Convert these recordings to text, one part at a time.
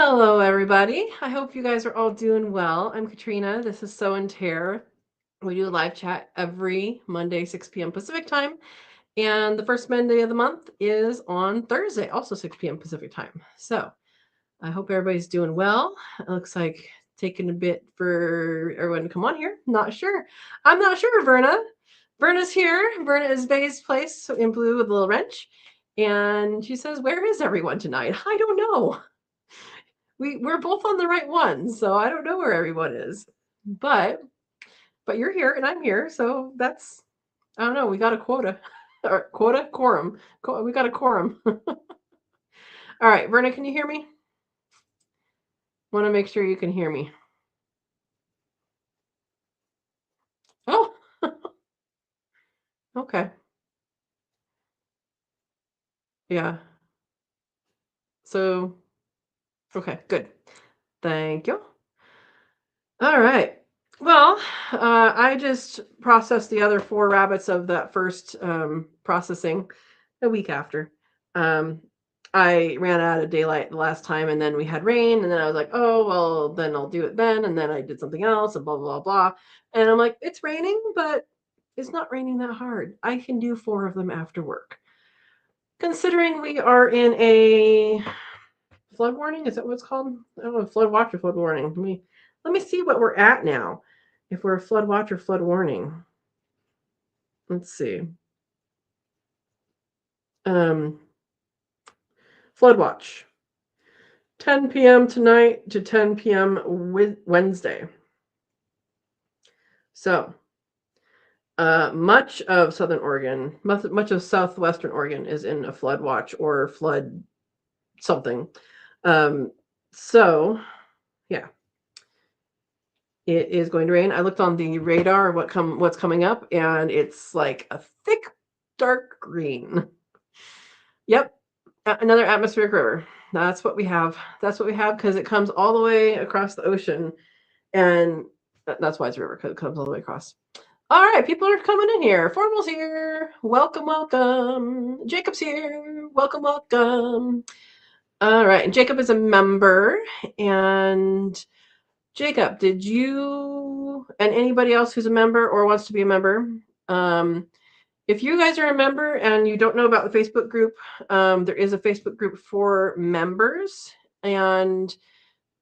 Hello, everybody. I hope you guys are all doing well. I'm Katrina. This is Sow and Tare. We do a live chat every Monday, 6 p.m. Pacific time. And the first Monday of the month is on Thursday, also 6 p.m. Pacific time. So I hope everybody's doing well. It looks like taking a bit for everyone to come on here. Not sure. I'm not sure, Verna. Verna's here. Verna is Bay's place in blue with a little wrench. And she says, "Where is everyone tonight?" I don't know. We're both on the right one, so I don't know where everyone is. But you're here and I'm here, so that's I don't know. We got a quota or quorum. We got a quorum. All right, Verna, can you hear me? Want to make sure you can hear me. Oh, okay. Yeah. So, okay, good. Thank you. All right. Well, I just processed the other 4 rabbits of that first processing a week after. Um, I ran out of daylight the last time, and then we had rain, and then I was like, oh, well, then I'll do it then. And then I did something else, and blah, blah, blah. And I'm like, it's raining, but it's not raining that hard. I can do 4 of them after work. Considering we are in a flood warning, is that what it's called? I don't know, flood watch or flood warning. Let me see what we're at now. If we're a flood watch or flood warning. Let's see. Flood watch. 10 p.m. tonight to 10 p.m. Wednesday. So, much of Southern Oregon, much of Southwestern Oregon is in a flood watch or flood something. So, yeah, it is going to rain. I looked on the radar what's coming up, and it's like a thick, dark green. Yep, another atmospheric river. That's what we have. That's what we have because it comes all the way across the ocean, and that's why it's a river because it comes all the way across. All right, people are coming in here. Formal's here. Welcome, welcome. Jacob's here. Welcome, welcome. All right, and Jacob is a member. And Jacob, did you and anybody else who's a member or wants to be a member, if you guys are a member and you don't know about the Facebook group, there is a Facebook group for members, and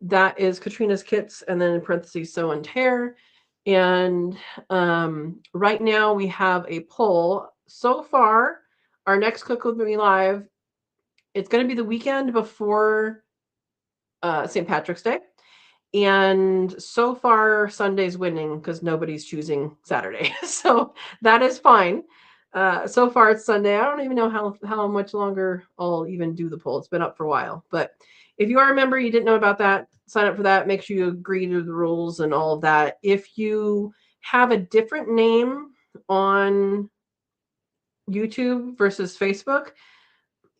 that is Katrina's Kits, and then in parentheses, Sow and Tare. And right now we have a poll. So far, our next Cook With Me Live, it's going to be the weekend before St. Patrick's Day. And so far, Sunday's winning because nobody's choosing Saturday. So that is fine. So far, it's Sunday. I don't even know how much longer I'll even do the poll. It's been up for a while. But if you are a member, you didn't know about that, sign up for that. Make sure you agree to the rules and all of that. If you have a different name on YouTube versus Facebook,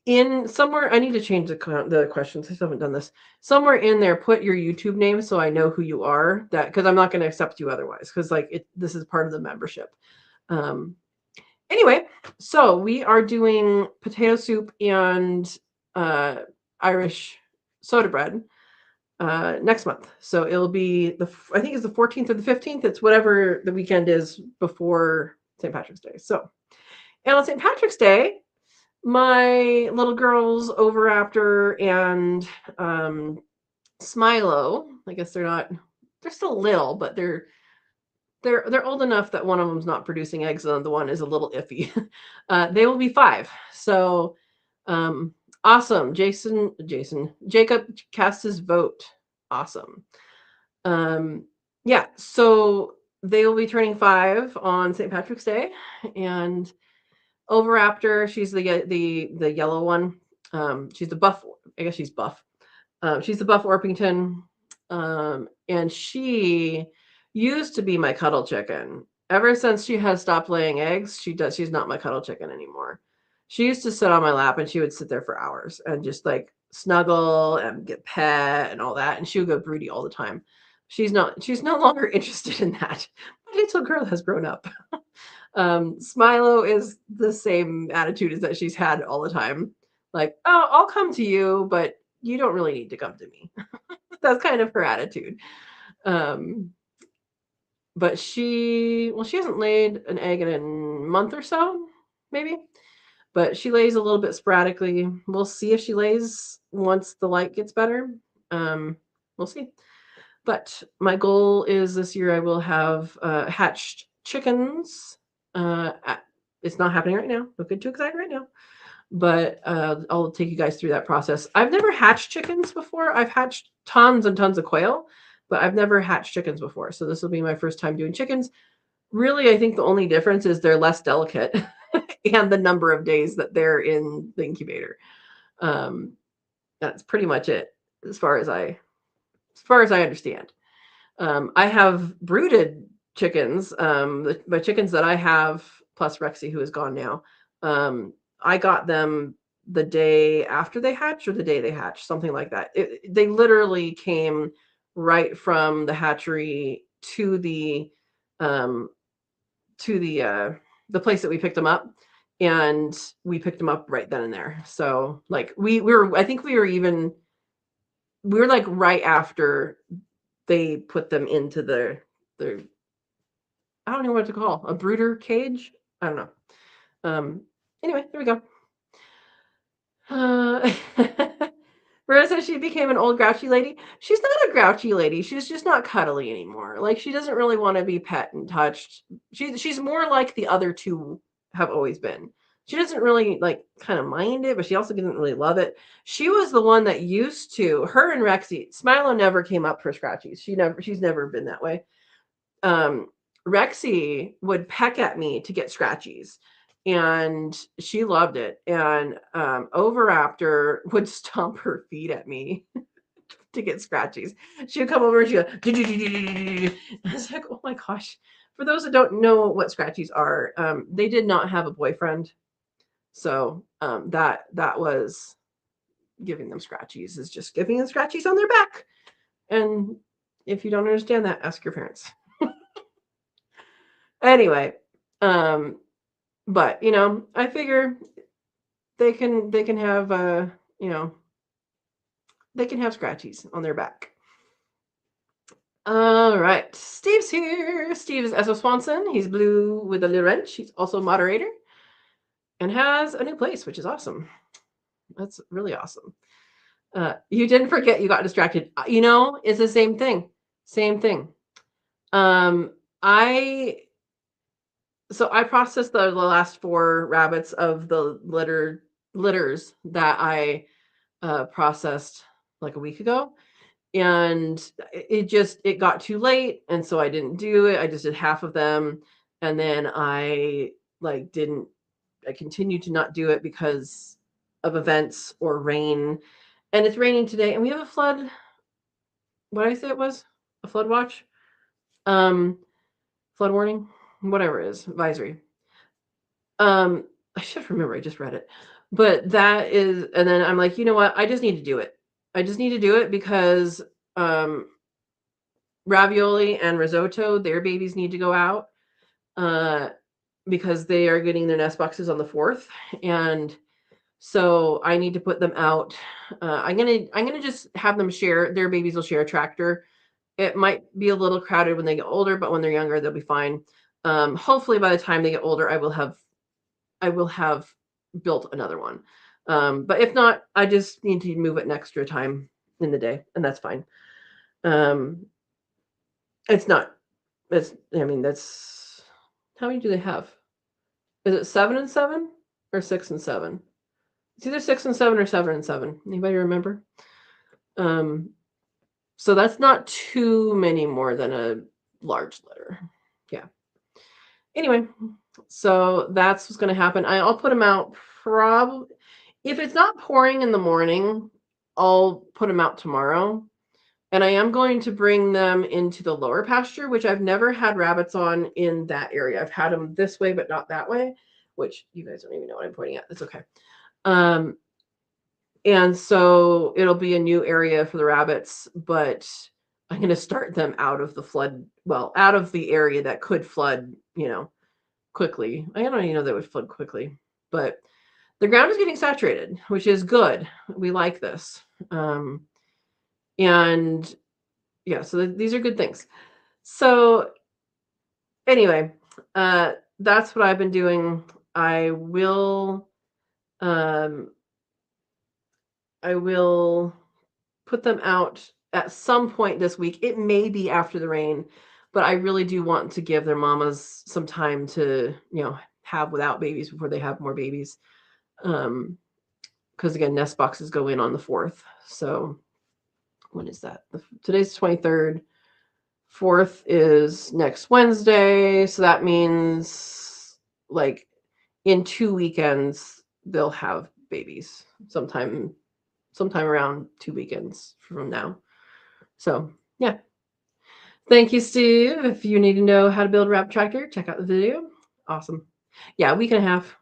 in somewhere, I need to change the questions. I still haven't done this. Somewhere in there, put your YouTube name so I know who you are. That because I'm not going to accept you otherwise. Because this is part of the membership. Anyway, so we are doing potato soup and Irish soda bread next month. So it'll be I think it's the 14th or the 15th. It's whatever the weekend is before St. Patrick's Day. So, and on St. Patrick's Day, my little girls Overaptor and Smilo, I guess they're still little, but they're old enough that one of them's not producing eggs and the one is a little iffy. They will be 5. So awesome. Jacob cast his vote. Awesome. Yeah, so they will be turning 5 on St. Patrick's Day, and Overaptor, she's the yellow one. She's the buff. I guess she's buff. She's the buff Orpington, and she used to be my cuddle chicken. Ever since she has stopped laying eggs, she's not my cuddle chicken anymore. She used to sit on my lap and she would sit there for hours and just like snuggle and get pet and all that. And she would go broody all the time. She's no longer interested in that. My little girl has grown up. Smilo is the same attitude as that she's had all the time. Like, oh, I'll come to you, but you don't really need to come to me. That's kind of her attitude. But she hasn't laid an egg in a month or so, maybe. But she lays a little bit sporadically. We'll see if she lays once the light gets better. We'll see. But my goal is this year I will have hatched chickens. It's not happening right now. Don't get too excited right now. But I'll take you guys through that process. I've never hatched chickens before. I've hatched tons and tons of quail, but I've never hatched chickens before. So this will be my first time doing chickens. Really, I think the only difference is they're less delicate and the number of days that they're in the incubator. That's pretty much it as far as I understand. I have brooded chickens. My chickens that I have, plus Rexy, who is gone now, I got them the day after they hatched or the day they hatched, something like that. They literally came right from the hatchery to the place that we picked them up, and we picked them up right then and there. So like we were, I think we were like right after they put them into the I don't know what to call a brooder cage. I don't know. Anyway, there we go. Rose says she became an old grouchy lady. She's not a grouchy lady. She's just not cuddly anymore. Like she doesn't really want to be pet and touched. She's more like the other two have always been. She doesn't really like kind of mind it, but she also doesn't really love it. She was the one that used to, her and Rexy, Smilo never came up for scratchies. She's never been that way. Rexy would peck at me to get scratchies, and she loved it. And Overaptor would stomp her feet at me to get scratchies. She would come over and she would go, I was like, oh my gosh. For those that don't know what scratchies are, they did not have a boyfriend. So that was giving them scratchies, is just giving them scratchies on their back. And if you don't understand that, ask your parents. Anyway, but I figure they can have they can have scratchies on their back. All right, Steve's here. Steve is Esso Swanson. He's blue with a little wrench. He's also moderator and has a new place, which is awesome. That's really awesome. You didn't forget you got distracted. It's the same thing. Same thing. I processed the last 4 rabbits of the litters that I processed like a week ago, and it got too late, and so I didn't do it. I just did half of them, and then I continued to not do it because of events or rain, and it's raining today, and we have a flood. What did I say it was? A flood watch? Flood warning? Whatever it is, advisory. I should remember, I just read it. But that is, and then I'm like, you know what? I just need to do it. I just need to do it because Ravioli and Risotto, their babies need to go out because they are getting their nest boxes on the 4th. And so I need to put them out. I'm gonna just have them share, their babies will share a tractor. It might be a little crowded when they get older, but when they're younger, they'll be fine. Hopefully by the time they get older, I will have built another one. But if not, I just need to move it an extra time in the day, and that's fine. That's how many do they have? Is it 7 and 7 or 6 and 7? It's either 6 and 7 or 7 and 7. Anybody remember? So that's not too many more than a large litter. Yeah. Anyway, so that's what's going to happen. I'll put them out probably, if it's not pouring in the morning, I'll put them out tomorrow. And I am going to bring them into the lower pasture, which I've never had rabbits on in that area. I've had them this way, but not that way, which you guys don't even know what I'm pointing at. That's okay. And so it'll be a new area for the rabbits, but I'm going to start them out of the flood, out of the area that could flood, quickly. I don't even know that would flood quickly, but the ground is getting saturated, which is good. We like this. And yeah, so these are good things. So anyway, that's what I've been doing. I will put them out at some point this week. It may be after the rain, but I really do want to give their mamas some time to, have without babies before they have more babies. Because again, nest boxes go in on the 4th. So when is that? Today's 23rd. 4th is next Wednesday. So that means like in 2 weekends, they'll have babies sometime around 2 weekends from now. So yeah. Thank you, Steve. If you need to know how to build a wrap tractor, check out the video. Awesome. Yeah, a week and a half.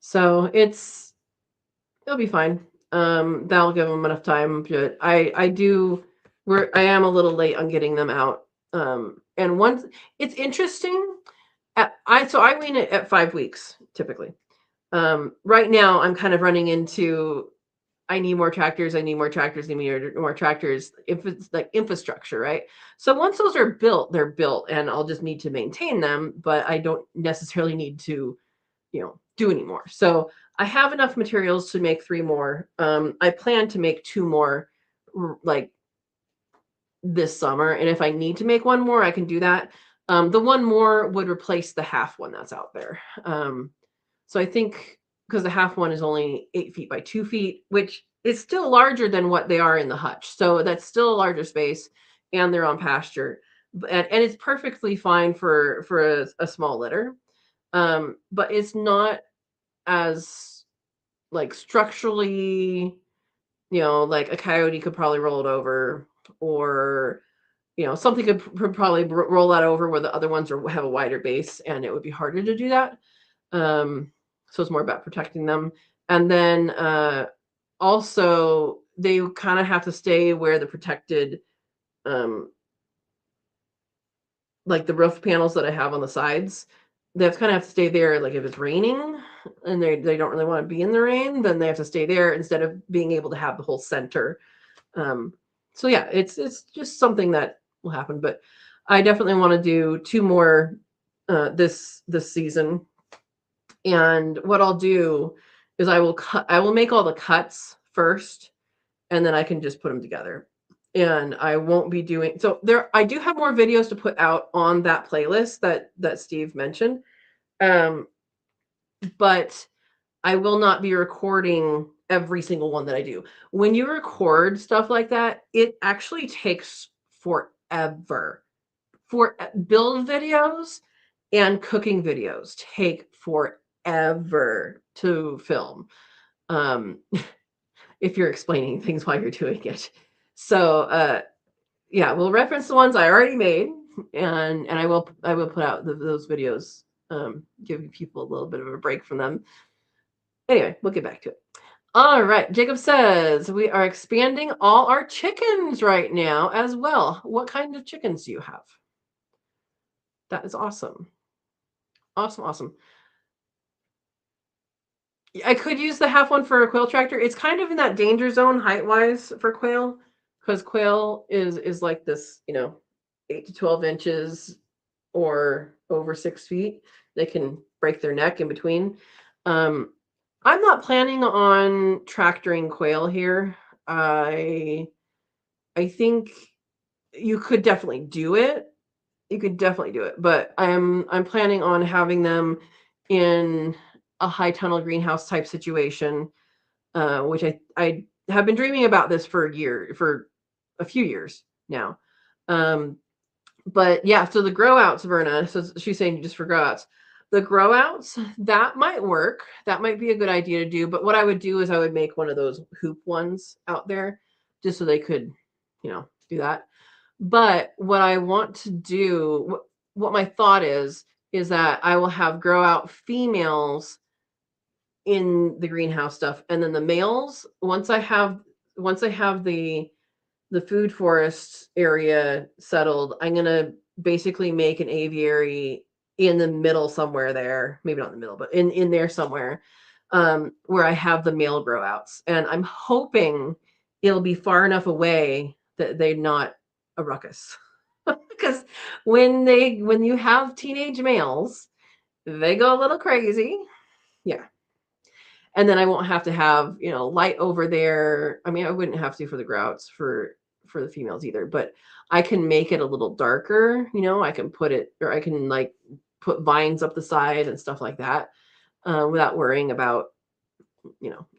So it'll be fine. That'll give them enough time. But I am a little late on getting them out. And once it's interesting. I wean it at 5 weeks typically. Right now I'm kind of running into I need more tractors. I need more tractors. If it's like infrastructure, right? So once those are built, they're built, and I'll just need to maintain them. But I don't necessarily need to, do anymore. So I have enough materials to make 3 more. I plan to make 2 more, like this summer, and if I need to make 1 more, I can do that. The 1 more would replace the half one that's out there. So I think because the half one is only 8 feet by 2 feet, which is still larger than what they are in the hutch. So that's still a larger space, and they're on pasture, and it's perfectly fine for a small litter. But it's not as like structurally, like a coyote could probably roll it over, or something could probably roll that over where the other ones have a wider base, and it would be harder to do that. So it's more about protecting them. And then also they kind of have to stay where the protected, like the roof panels that I have on the sides, they kind of have to stay there. Like if it's raining and they don't really want to be in the rain, then they have to stay there instead of being able to have the whole center. So yeah, it's just something that will happen. But I definitely want to do 2 more this season. And what I'll do is I will make all the cuts first, and then I can just put them together. And I won't be doing so there. I do have more videos to put out on that playlist that Steve mentioned. But I will not be recording every single one that I do. When you record stuff like that, it actually takes forever. Build videos and cooking videos take forever to film. If you're explaining things while you're doing it. So yeah, we'll reference the ones I already made, and I will put out those videos, giving people a little bit of a break from them. Anyway, we'll get back to it. All right, Jacob says we are expanding all our chickens right now as well. What kind of chickens do you have? That is awesome. Awesome. I could use the half one for a quail tractor. It's kind of in that danger zone height-wise for quail, because quail is like this, 8 to 12 inches or over 6 feet. They can break their neck in between. I'm not planning on tractoring quail here. I think you could definitely do it. But I'm planning on having them in a high tunnel greenhouse type situation, which I have been dreaming about this for a few years now. But yeah, so the grow outs, Verna, so she's saying just for grow outs. The grow outs, that might work. That might be a good idea to do. But what I would do is I would make one of those hoop ones out there just so they could, do that. But what I want to do, what my thought is that I will have grow out females in the greenhouse stuff, and then the males, once I have the food forest area settled, I'm gonna basically make an aviary in the middle somewhere there, maybe not in the middle, but in there somewhere, where I have the male grow outs. And I'm hoping it'll be far enough away that they're not a ruckus. Because when you have teenage males, they go a little crazy. Yeah. And then I won't have to have, light over there. I mean, I wouldn't have to for the grouts for the females either, but I can make it a little darker. I can put it, or I can like put vines up the side and stuff like that, without worrying about,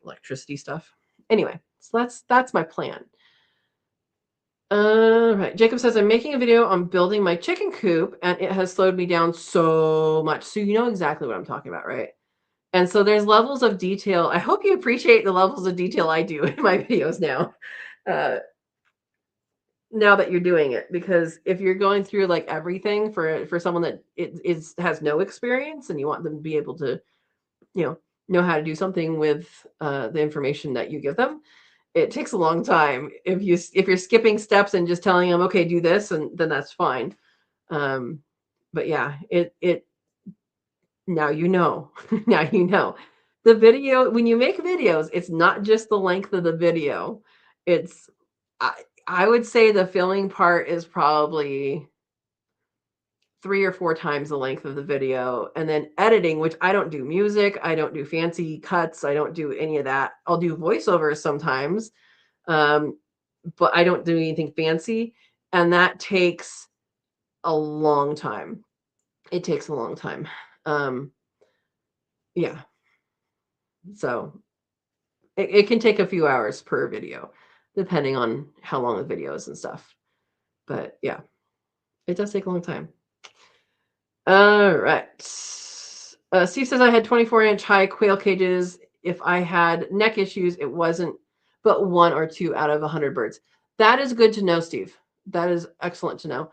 electricity stuff. Anyway, so that's my plan. Right. Jacob says, I'm making a video on building my chicken coop and it has slowed me down so much. So you know exactly what I'm talking about, right? And so there's levels of detail. I hope you appreciate the levels of detail I do in my videos now. Now that you're doing it, because if you're going through like everything for someone that has no experience and you want them to be able to, know how to do something with the information that you give them, it takes a long time. If you're skipping steps and just telling them, okay, do this, and then that's fine. But yeah, it now now the video. When you make videos, it's not just the length of the video. It's I would say the filming part is probably 3 or 4 times the length of the video, and then editing, which I don't do music, I don't do fancy cuts, I don't do any of that. I'll do voiceovers sometimes, but I don't do anything fancy, and that takes a long time. It takes a long time. Yeah. So it can take a few hours per video, depending on how long the video is and stuff. But yeah, it does take a long time. All right. Steve says I had 24-inch high quail cages. If I had neck issues, it wasn't but 1 or 2 out of 100 birds. That is good to know, Steve. That is excellent to know.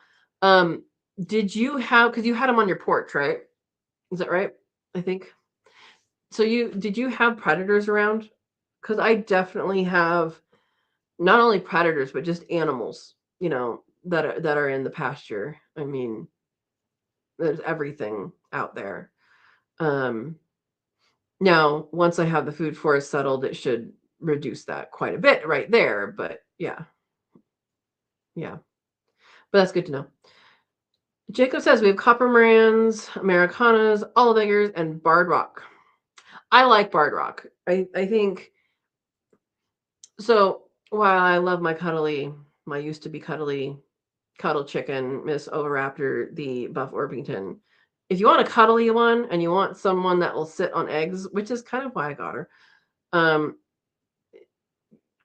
Did you have, because you had them on your porch, right? Is that right? I think. So did you have predators around? Because I definitely have not only predators, but just animals, that are in the pasture. I mean, there's everything out there. Now, once I have the food forest settled, it should reduce that quite a bit right there. But yeah. But that's good to know. Jacob says we have copper morans, Americanas, olive eggers, and barred rock. I like barred rock. I think so. While I love my used to be cuddly cuddle chicken, Miss Oviraptor, the Buff Orpington. If you want a cuddly one and you want someone that will sit on eggs, which is kind of why I got her,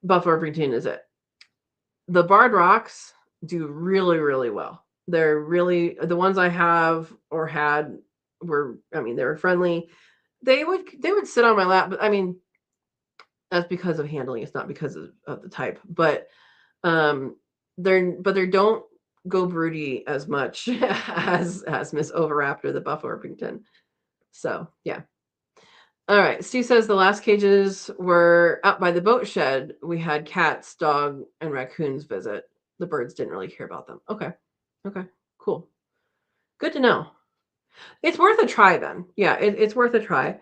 Buff Orpington is it. The barred rocks do really, really well. They're really, the ones I have or had were, they were friendly. They would sit on my lap, but that's because of handling. It's not because of the type, but they don't go broody as much as Miss Oviraptor, the Buff Orpington. So yeah. All right. Steve says the last cages were out by the boat shed. We had cats, dog, and raccoons visit. The birds didn't really care about them. Okay. Cool. Good to know. It's worth a try then. Yeah, it's worth a try.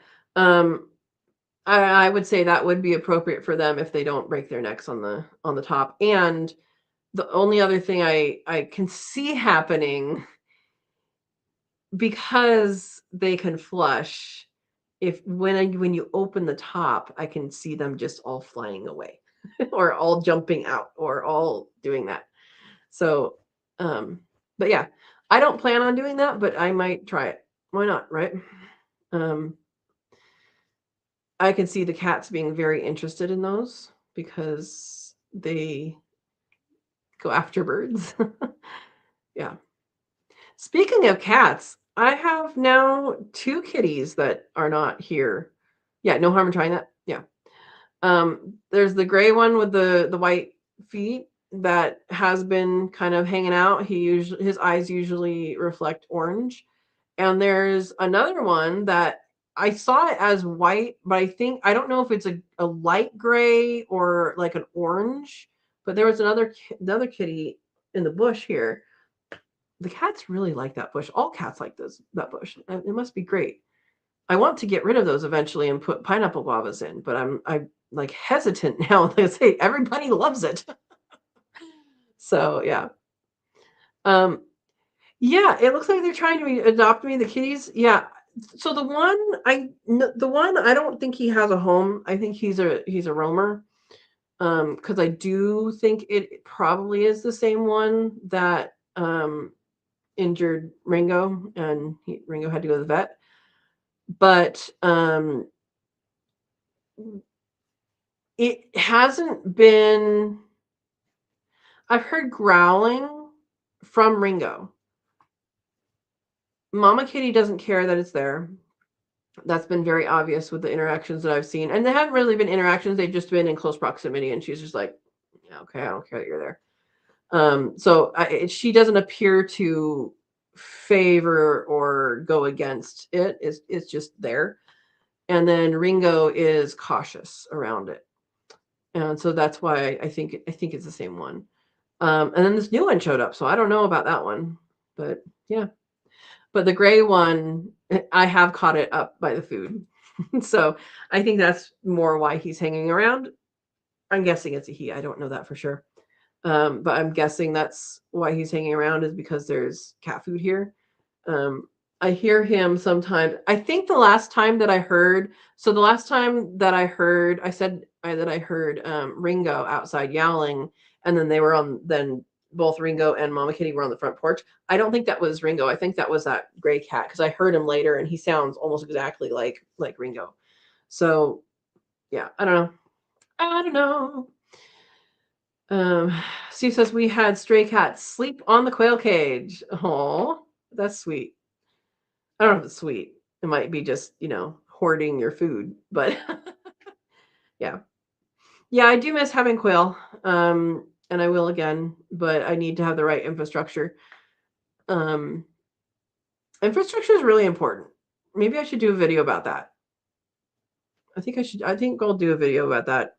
I would say that would be appropriate for them if they don't break their necks on the top. And the only other thing I can see happening, because they can flush, when you open the top, I can see them just all flying away or all jumping out or all doing that. So, but yeah, I don't plan on doing that, but I might try it. Why not, right? I can see the cats being very interested in those because they go after birds. Yeah. Speaking of cats, I have now 2 kitties that are not here. Yeah, no harm in trying that. Yeah. There's the gray one with the white feet that has been kind of hanging out. His eyes usually reflect orange. And there's another one that I saw it as white, but I don't know if it's a light gray or like an orange, but there was another kitty in the bush here The cats really like that bush. All cats like that bush. It must be great. I want to get rid of those eventually and put pineapple guavas in, but I'm like hesitant now. They say everybody loves it. So yeah. Yeah, it looks like they're trying to adopt me, the kitties. Yeah. So the one I don't think he has a home. I think he's a roamer. Because I do think it probably is the same one that injured Ringo, and Ringo had to go to the vet. But it hasn't been. I've heard growling from Ringo. Mama Kitty doesn't care that it's there. That's been very obvious with the interactions that I've seen. And they haven't really been interactions, they've just been in close proximity. And she's just like, yeah, okay, I don't care that you're there. So she doesn't appear to favor or go against it. It's just there. And then Ringo is cautious around it. And so that's why I think it's the same one. And then this new one showed up, so I don't know about that one. But yeah. But the gray one, I have caught it up by the food. So I think that's more why he's hanging around. I'm guessing it's a he. I don't know that for sure. But I'm guessing that's why he's hanging around is because there's cat food here. I hear him sometimes. I think the last time that I heard, so the last time that I heard, I said that I heard Ringo outside yowling, and then then both Ringo and Mama Kitty were on the front porch. I don't think that was Ringo. I think that was that gray cat because I heard him later and he sounds almost exactly like Ringo. So yeah, I don't know. I don't know. Steve says we had stray cats sleep on the quail cage. Oh, that's sweet. I don't know if it's sweet. It might be just, hoarding your food, but yeah. Yeah, I do miss having quail. And I will again, but I need to have the right infrastructure. Um, Infrastructure is really important. Maybe I should do a video about that. I think I'll do a video about that.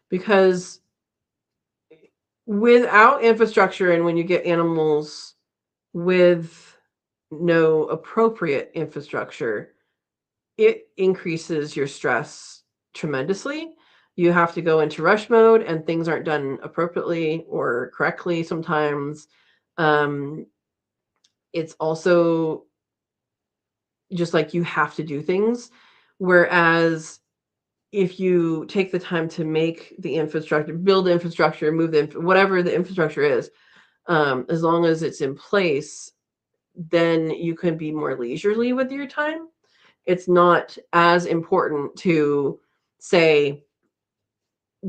Because without infrastructure and when you get animals with no appropriate infrastructure, it increases your stress tremendously. You have to go into rush mode and things aren't done appropriately or correctly sometimes. It's also just like you have to do things. Whereas if you take the time to make the infrastructure, build the infrastructure, whatever the infrastructure is, as long as it's in place, then you can be more leisurely with your time. It's not as important to say,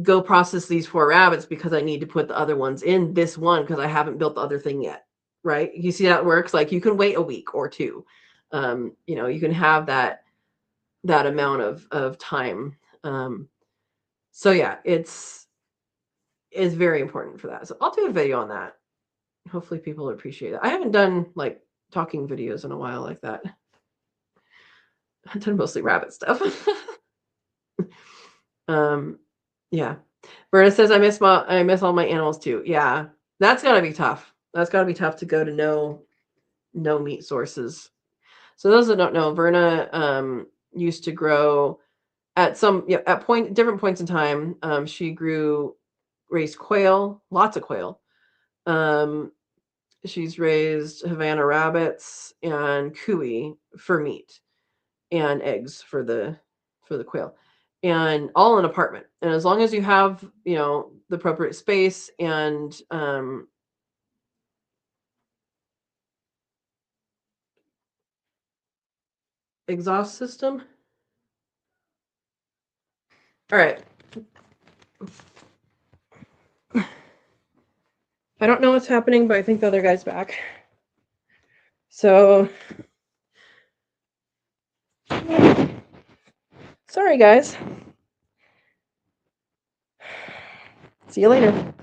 go process these 4 rabbits because I need to put the other ones in this one because I haven't built the other thing yet. Right? You see how it works? Like you can wait a week or 2. You can have that amount of time. So yeah, it's very important for that. So I'll do a video on that. Hopefully people appreciate it. I haven't done like talking videos in a while like that. I've done mostly rabbit stuff. Yeah. Berta says I miss all my animals too. Yeah. That's gotta be tough. That's gotta be tough to go to no meat sources. So those that don't know, Verna used to grow at different points in time. She raised quail, lots of quail. She's raised Havana rabbits and cuy for meat and eggs for the quail, and all in an apartment. And as long as you have, the appropriate space and exhaust system. All right. I don't know what's happening, but I think the other guy's back. So sorry, guys. See you later.